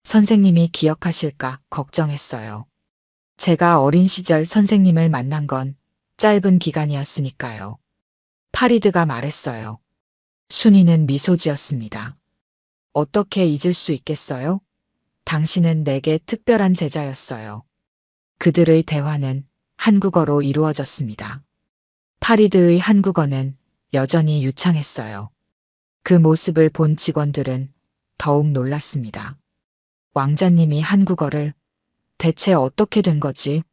선생님이 기억하실까 걱정했어요. 제가 어린 시절 선생님을 만난 건 짧은 기간이었으니까요. 파리드가 말했어요. 순이는 미소 지었습니다. 어떻게 잊을 수 있겠어요? 당신은 내게 특별한 제자였어요. 그들의 대화는 한국어로 이루어졌습니다. 파리드의 한국어는 여전히 유창했어요. 그 모습을 본 직원들은 더욱 놀랐습니다. 왕자님이 한국어를 대체 어떻게 된 거지?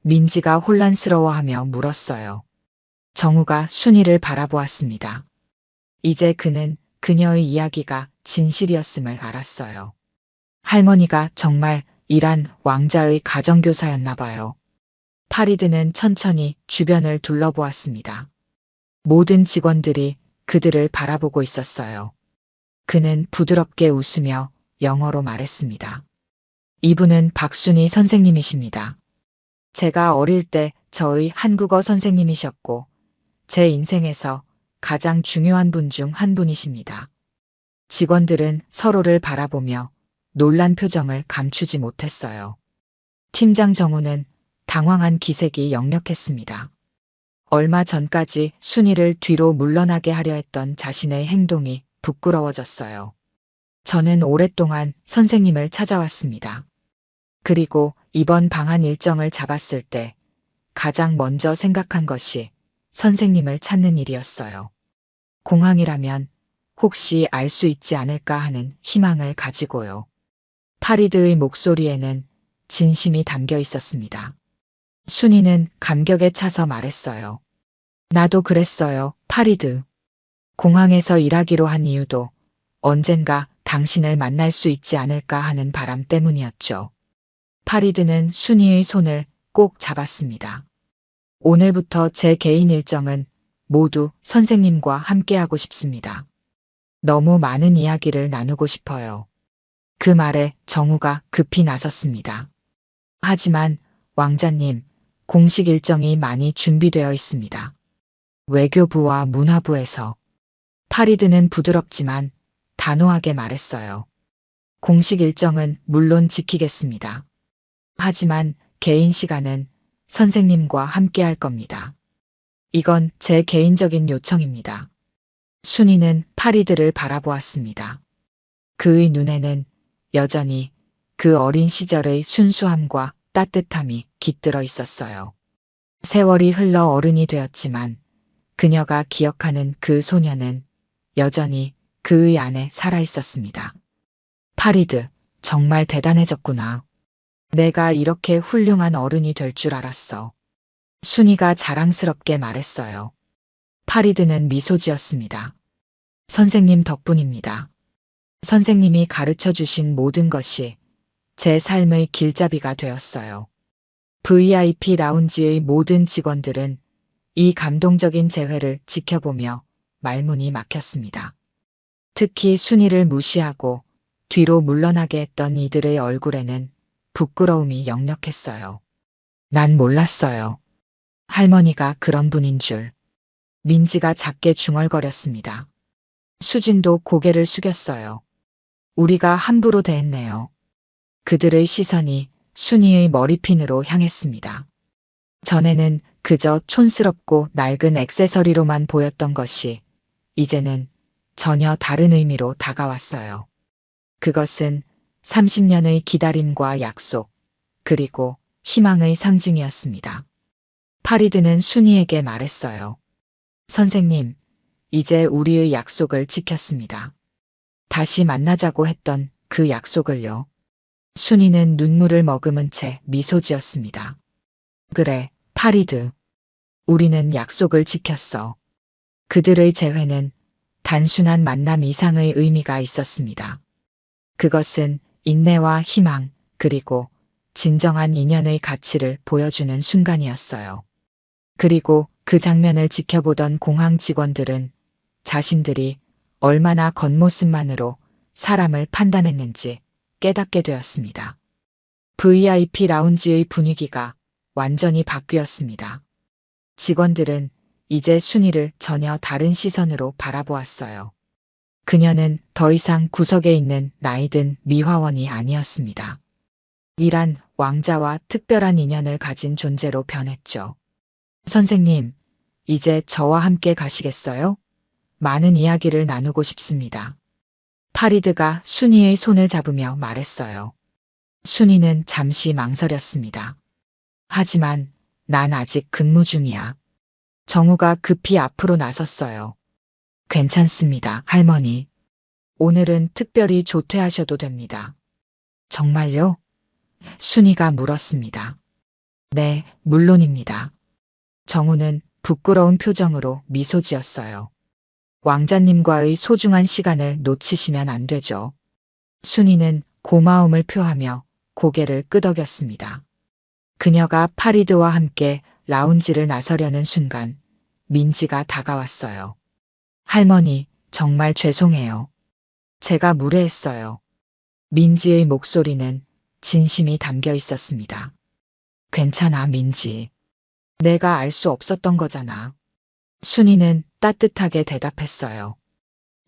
민지가 혼란스러워하며 물었어요. 정우가 순이를 바라보았습니다. 이제 그는 그녀의 이야기가 진실이었음을 알았어요. 할머니가 정말 이란 왕자의 가정교사였나 봐요. 파리드는 천천히 주변을 둘러보았습니다. 모든 직원들이 그들을 바라보고 있었어요. 그는 부드럽게 웃으며 영어로 말했습니다. 이분은 박순희 선생님이십니다. 제가 어릴 때 저의 한국어 선생님이셨고 제 인생에서 가장 중요한 분 중 한 분이십니다. 직원들은 서로를 바라보며 놀란 표정을 감추지 못했어요. 팀장 정우는 당황한 기색이 역력했습니다. 얼마 전까지 순이를 뒤로 물러나게 하려 했던 자신의 행동이 부끄러워졌어요. 저는 오랫동안 선생님을 찾아왔습니다. 그리고 이번 방한 일정을 잡았을 때 가장 먼저 생각한 것이 선생님을 찾는 일이었어요. 공항이라면 혹시 알 수 있지 않을까 하는 희망을 가지고요. 파리드의 목소리에는 진심이 담겨 있었습니다. 순이는 감격에 차서 말했어요. 나도 그랬어요, 파리드. 공항에서 일하기로 한 이유도 언젠가 당신을 만날 수 있지 않을까 하는 바람 때문이었죠. 파리드는 순이의 손을 꼭 잡았습니다. 오늘부터 제 개인 일정은 모두 선생님과 함께하고 싶습니다. 너무 많은 이야기를 나누고 싶어요. 그 말에 정우가 급히 나섰습니다. 하지만 왕자님, 공식 일정이 많이 준비되어 있습니다. 외교부와 문화부에서. 파리드는 부드럽지만 단호하게 말했어요. 공식 일정은 물론 지키겠습니다. 하지만 개인 시간은 선생님과 함께 할 겁니다. 이건 제 개인적인 요청입니다. 순이는 파리드를 바라보았습니다. 그의 눈에는 여전히 그 어린 시절의 순수함과 따뜻함이 깃들어 있었어요. 세월이 흘러 어른이 되었지만 그녀가 기억하는 그 소녀는 여전히 그의 안에 살아 있었습니다. 파리드, 정말 대단해졌구나. 내가 이렇게 훌륭한 어른이 될 줄 알았어. 순이가 자랑스럽게 말했어요. 파리드는 미소 지었습니다. 선생님 덕분입니다. 선생님이 가르쳐 주신 모든 것이 제 삶의 길잡이가 되었어요. VIP 라운지의 모든 직원들은 이 감동적인 재회를 지켜보며 말문이 막혔습니다. 특히 순이를 무시하고 뒤로 물러나게 했던 이들의 얼굴에는 부끄러움이 역력했어요. 난 몰랐어요. 할머니가 그런 분인 줄. 민지가 작게 중얼거렸습니다. 수진도 고개를 숙였어요. 우리가 함부로 대했네요. 그들의 시선이 순이의 머리핀으로 향했습니다. 전에는 그저 촌스럽고 낡은 액세서리로만 보였던 것이 이제는 전혀 다른 의미로 다가왔어요. 그것은 30년의 기다림과 약속, 그리고 희망의 상징이었습니다. 파리드는 순이에게 말했어요. 선생님, 이제 우리의 약속을 지켰습니다. 다시 만나자고 했던 그 약속을요. 순이는 눈물을 머금은 채 미소 지었습니다. 그래, 파리드. 우리는 약속을 지켰어. 그들의 재회는 단순한 만남 이상의 의미가 있었습니다. 그것은 인내와 희망, 그리고 진정한 인연의 가치를 보여주는 순간이었어요. 그리고 그 장면을 지켜보던 공항 직원들은 자신들이 얼마나 겉모습만으로 사람을 판단했는지 깨닫게 되었습니다. VIP 라운지의 분위기가 완전히 바뀌었습니다. 직원들은 이제 순이를 전혀 다른 시선으로 바라보았어요. 그녀는 더 이상 구석에 있는 나이든 미화원이 아니었습니다. 이란 왕자와 특별한 인연을 가진 존재로 변했죠. 선생님, 이제 저와 함께 가시겠어요? 많은 이야기를 나누고 싶습니다. 파리드가 순이의 손을 잡으며 말했어요. 순이는 잠시 망설였습니다. 하지만 난 아직 근무 중이야. 정우가 급히 앞으로 나섰어요. 괜찮습니다, 할머니. 오늘은 특별히 조퇴하셔도 됩니다. 정말요? 순이가 물었습니다. 네, 물론입니다. 정우는 부끄러운 표정으로 미소 지었어요. 왕자님과의 소중한 시간을 놓치시면 안 되죠. 순이는 고마움을 표하며 고개를 끄덕였습니다. 그녀가 파리드와 함께 라운지를 나서려는 순간 민지가 다가왔어요. 할머니, 정말 죄송해요. 제가 무례했어요. 민지의 목소리는 진심이 담겨 있었습니다. 괜찮아, 민지. 내가 알 수 없었던 거잖아. 순이는 따뜻하게 대답했어요.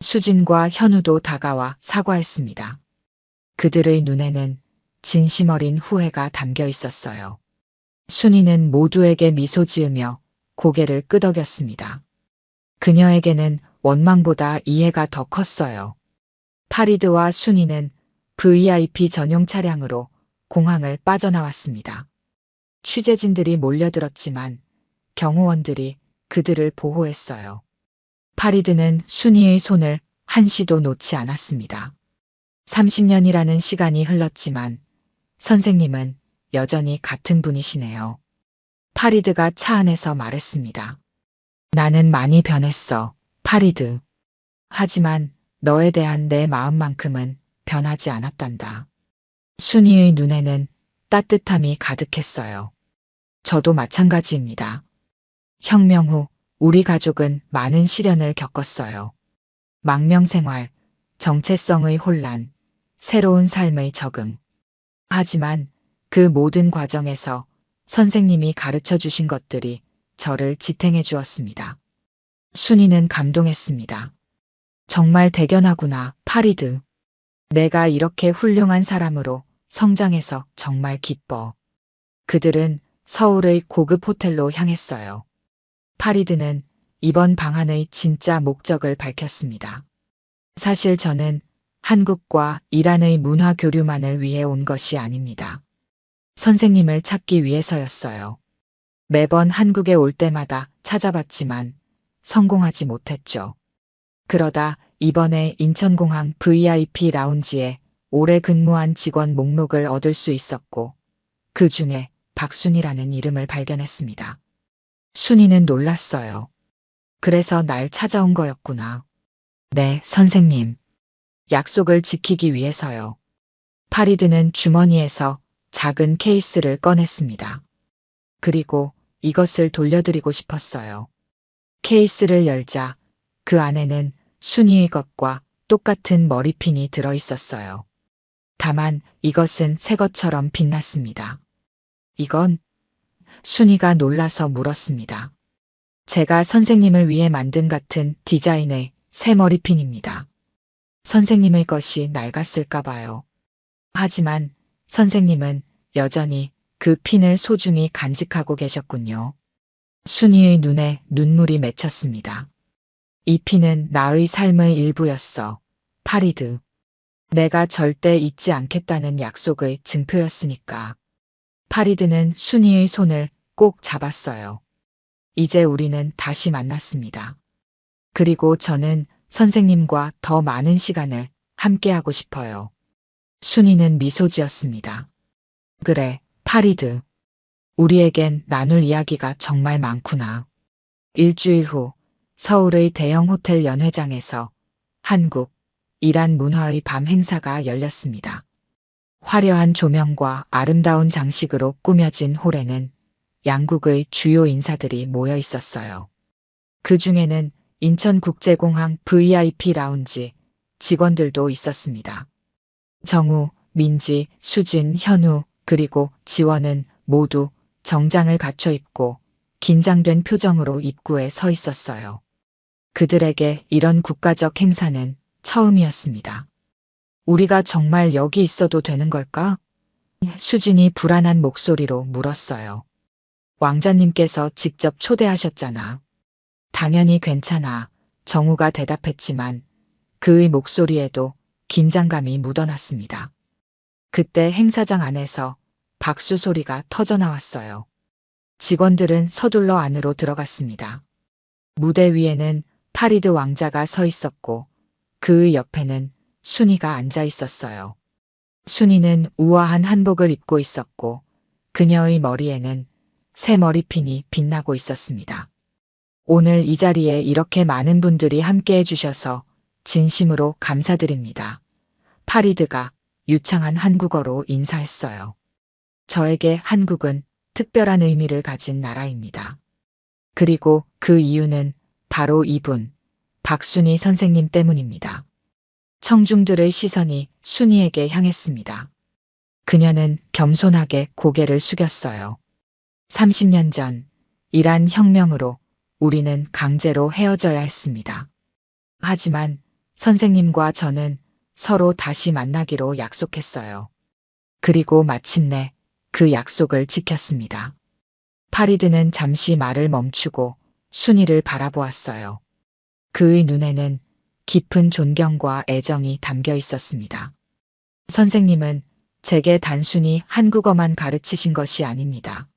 수진과 현우도 다가와 사과했습니다. 그들의 눈에는 진심 어린 후회가 담겨 있었어요. 순이는 모두에게 미소 지으며 고개를 끄덕였습니다. 그녀에게는 원망보다 이해가 더 컸어요. 파리드와 순이는 VIP 전용 차량으로 공항을 빠져나왔습니다. 취재진들이 몰려들었지만 경호원들이 그들을 보호했어요. 파리드는 순이의 손을 한시도 놓지 않았습니다. 30년이라는 시간이 흘렀지만 선생님은 여전히 같은 분이시네요. 파리드가 차 안에서 말했습니다. 나는 많이 변했어, 파리드. 하지만 너에 대한 내 마음만큼은 변하지 않았단다. 순이의 눈에는 따뜻함이 가득했어요. 저도 마찬가지입니다. 혁명 후 우리 가족은 많은 시련을 겪었어요. 망명생활, 정체성의 혼란, 새로운 삶의 적응. 하지만 그 모든 과정에서 선생님이 가르쳐 주신 것들이 저를 지탱해 주었습니다. 순이는 감동했습니다. 정말 대견하구나, 파리드. 내가 이렇게 훌륭한 사람으로 성장해서 정말 기뻐. 그들은 서울의 고급 호텔로 향했어요. 파리드는 이번 방한의 진짜 목적을 밝혔습니다. 사실 저는 한국과 이란의 문화 교류만을 위해 온 것이 아닙니다. 선생님을 찾기 위해서였어요. 매번 한국에 올 때마다 찾아봤지만 성공하지 못했죠. 그러다 이번에 인천공항 VIP 라운지에 오래 근무한 직원 목록을 얻을 수 있었고 그 중에 박순이라는 이름을 발견했습니다. 순이는 놀랐어요. 그래서 날 찾아온 거였구나. 네, 선생님. 약속을 지키기 위해서요. 파리드는 주머니에서 작은 케이스를 꺼냈습니다. 그리고 이것을 돌려드리고 싶었어요. 케이스를 열자 그 안에는 순이의 것과 똑같은 머리핀이 들어 있었어요. 다만 이것은 새 것처럼 빛났습니다. 이건? 순이가 놀라서 물었습니다. 제가 선생님을 위해 만든 같은 디자인의 새 머리핀입니다. 선생님의 것이 낡았을까 봐요. 하지만 선생님은 여전히 그 핀을 소중히 간직하고 계셨군요. 순이의 눈에 눈물이 맺혔습니다. 이 핀은 나의 삶의 일부였어, 파리드. 내가 절대 잊지 않겠다는 약속의 증표였으니까. 파리드는 순이의 손을 꼭 잡았어요. 이제 우리는 다시 만났습니다. 그리고 저는 선생님과 더 많은 시간을 함께하고 싶어요. 순이는 미소 지었습니다. 그래, 파리드. 우리에겐 나눌 이야기가 정말 많구나. 일주일 후 서울의 대형 호텔 연회장에서 한국, 이란 문화의 밤 행사가 열렸습니다. 화려한 조명과 아름다운 장식으로 꾸며진 홀에는 양국의 주요 인사들이 모여 있었어요. 그 중에는 인천국제공항 VIP 라운지 직원들도 있었습니다. 정우, 민지, 수진, 현우, 그리고 지원은 모두 정장을 갖춰 입고 긴장된 표정으로 입구에 서 있었어요. 그들에게 이런 국가적 행사는 처음이었습니다. 우리가 정말 여기 있어도 되는 걸까? 수진이 불안한 목소리로 물었어요. 왕자님께서 직접 초대하셨잖아. 당연히 괜찮아. 정우가 대답했지만 그의 목소리에도 긴장감이 묻어났습니다. 그때 행사장 안에서 박수 소리가 터져 나왔어요. 직원들은 서둘러 안으로 들어갔습니다. 무대 위에는 파리드 왕자가 서 있었고 그의 옆에는 순이가 앉아 있었어요. 순이는 우아한 한복을 입고 있었고 그녀의 머리에는 새 머리핀이 빛나고 있었습니다. 오늘 이 자리에 이렇게 많은 분들이 함께해 주셔서 진심으로 감사드립니다. 파리드가 유창한 한국어로 인사했어요. 저에게 한국은 특별한 의미를 가진 나라입니다. 그리고 그 이유는 바로 이분, 박순이 선생님 때문입니다. 청중들의 시선이 순이에게 향했습니다. 그녀는 겸손하게 고개를 숙였어요. 30년 전 이란 혁명으로 우리는 강제로 헤어져야 했습니다. 하지만 선생님과 저는 서로 다시 만나기로 약속했어요. 그리고 마침내 그 약속을 지켰습니다. 파리드는 잠시 말을 멈추고 순이를 바라보았어요. 그의 눈에는 깊은 존경과 애정이 담겨 있었습니다. 선생님은 제게 단순히 한국어만 가르치신 것이 아닙니다.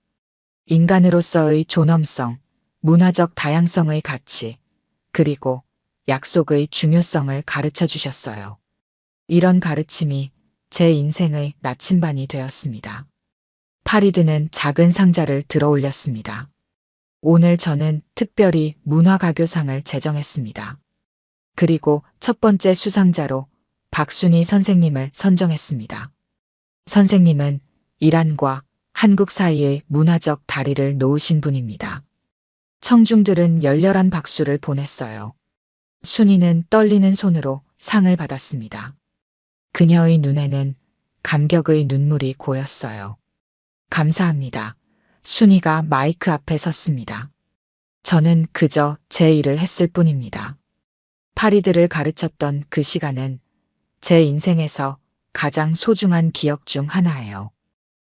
인간으로서의 존엄성, 문화적 다양성의 가치, 그리고 약속의 중요성을 가르쳐 주셨어요. 이런 가르침이 제 인생의 나침반이 되었습니다. 파리드는 작은 상자를 들어 올렸습니다. 오늘 저는 특별히 문화가교상을 제정했습니다. 그리고 첫 번째 수상자로 박순이 선생님을 선정했습니다. 선생님은 이란과 한국 사이의 문화적 다리를 놓으신 분입니다. 청중들은 열렬한 박수를 보냈어요. 순이는 떨리는 손으로 상을 받았습니다. 그녀의 눈에는 감격의 눈물이 고였어요. 감사합니다. 순이가 마이크 앞에 섰습니다. 저는 그저 제 일을 했을 뿐입니다. 파리드를 가르쳤던 그 시간은 제 인생에서 가장 소중한 기억 중 하나예요.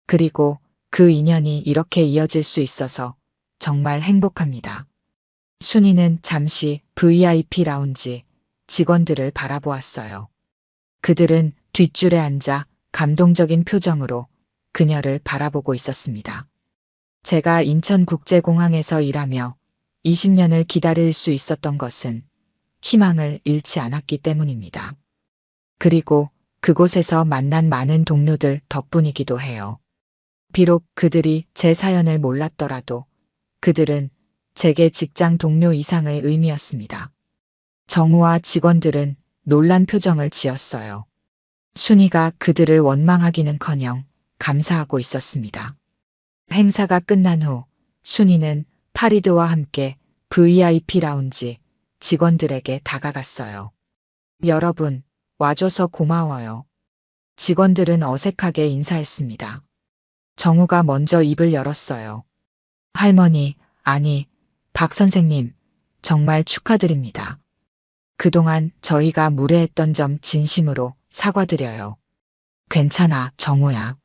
그리고 그 인연이 이렇게 이어질 수 있어서 정말 행복합니다. 순이는 잠시 VIP 라운지 직원들을 바라보았어요. 그들은 뒷줄에 앉아 감동적인 표정으로 그녀를 바라보고 있었습니다. 제가 인천국제공항에서 일하며 20년을 기다릴 수 있었던 것은 희망을 잃지 않았기 때문입니다. 그리고 그곳에서 만난 많은 동료들 덕분이기도 해요. 비록 그들이 제 사연을 몰랐더라도 그들은 제게 직장 동료 이상의 의미였습니다. 정우와 직원들은 놀란 표정을 지었어요. 순이가 그들을 원망하기는커녕 감사하고 있었습니다. 행사가 끝난 후 순이는 파리드와 함께 VIP 라운지 직원들에게 다가갔어요. 여러분, 와줘서 고마워요. 직원들은 어색하게 인사했습니다. 정우가 먼저 입을 열었어요. 할머니, 아니, 박 선생님, 정말 축하드립니다. 그동안 저희가 무례했던 점 진심으로 사과드려요. 괜찮아, 정우야.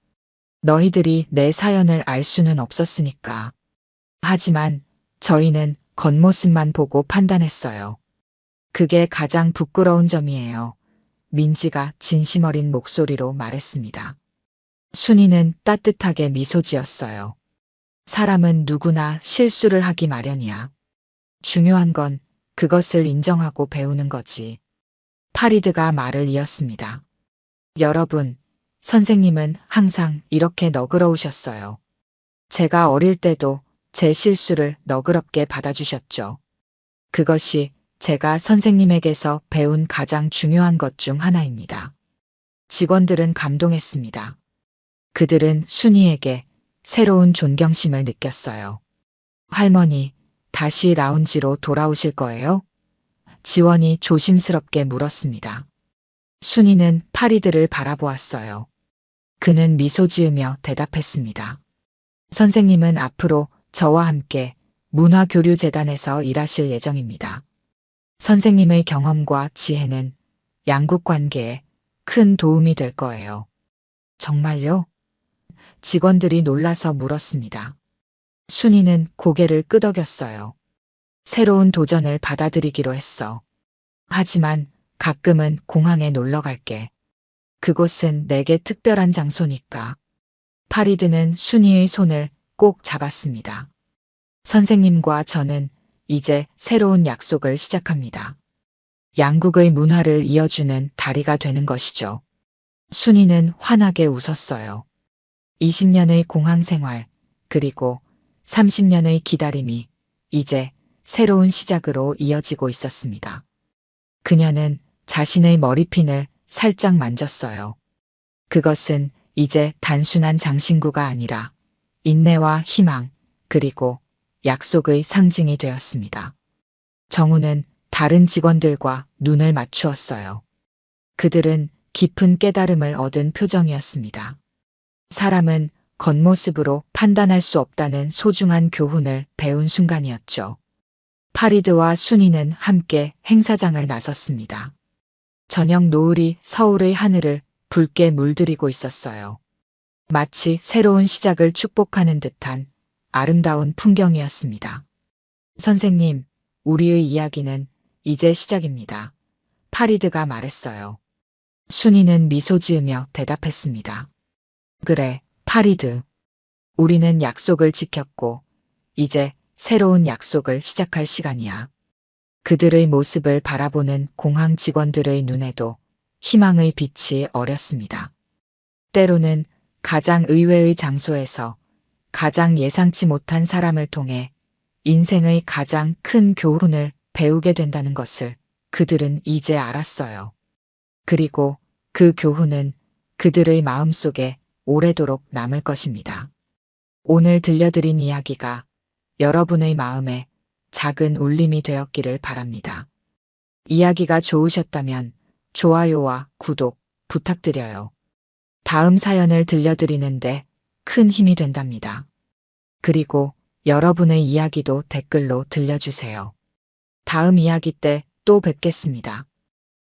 너희들이 내 사연을 알 수는 없었으니까. 하지만 저희는 겉모습만 보고 판단했어요. 그게 가장 부끄러운 점이에요. 민지가 진심 어린 목소리로 말했습니다. 순이는 따뜻하게 미소 지었어요. 사람은 누구나 실수를 하기 마련이야. 중요한 건 그것을 인정하고 배우는 거지. 파리드가 말을 이었습니다. 여러분, 선생님은 항상 이렇게 너그러우셨어요. 제가 어릴 때도 제 실수를 너그럽게 받아주셨죠. 그것이 제가 선생님에게서 배운 가장 중요한 것 중 하나입니다. 직원들은 감동했습니다. 그들은 순이에게 새로운 존경심을 느꼈어요. 할머니, 다시 라운지로 돌아오실 거예요? 지원이 조심스럽게 물었습니다. 순이는 파리드를 바라보았어요. 그는 미소 지으며 대답했습니다. 선생님은 앞으로 저와 함께 문화교류재단에서 일하실 예정입니다. 선생님의 경험과 지혜는 양국 관계에 큰 도움이 될 거예요. 정말요? 직원들이 놀라서 물었습니다. 순이는 고개를 끄덕였어요. 새로운 도전을 받아들이기로 했어. 하지만 가끔은 공항에 놀러 갈게. 그곳은 내게 특별한 장소니까. 파리드는 순이의 손을 꼭 잡았습니다. 선생님과 저는 이제 새로운 약속을 시작합니다. 양국의 문화를 이어주는 다리가 되는 것이죠. 순이는 환하게 웃었어요. 20년의 공항 생활, 그리고 30년의 기다림이 이제 새로운 시작으로 이어지고 있었습니다. 그녀는 자신의 머리핀을 살짝 만졌어요. 그것은 이제 단순한 장신구가 아니라 인내와 희망, 그리고 약속의 상징이 되었습니다. 정우는 다른 직원들과 눈을 맞추었어요. 그들은 깊은 깨달음을 얻은 표정이었습니다. 사람은 겉모습으로 판단할 수 없다는 소중한 교훈을 배운 순간이었죠. 파리드와 순이는 함께 행사장을 나섰습니다. 저녁 노을이 서울의 하늘을 붉게 물들이고 있었어요. 마치 새로운 시작을 축복하는 듯한 아름다운 풍경이었습니다. 선생님, 우리의 이야기는 이제 시작입니다. 파리드가 말했어요. 순이는 미소 지으며 대답했습니다. 그래, 파리드. 우리는 약속을 지켰고, 이제 새로운 약속을 시작할 시간이야. 그들의 모습을 바라보는 공항 직원들의 눈에도 희망의 빛이 어렸습니다. 때로는 가장 의외의 장소에서 가장 예상치 못한 사람을 통해 인생의 가장 큰 교훈을 배우게 된다는 것을 그들은 이제 알았어요. 그리고 그 교훈은 그들의 마음속에 오래도록 남을 것입니다. 오늘 들려드린 이야기가 여러분의 마음에 작은 울림이 되었기를 바랍니다. 이야기가 좋으셨다면 좋아요와 구독 부탁드려요. 다음 사연을 들려드리는데 큰 힘이 된답니다. 그리고 여러분의 이야기도 댓글로 들려주세요. 다음 이야기 때 또 뵙겠습니다.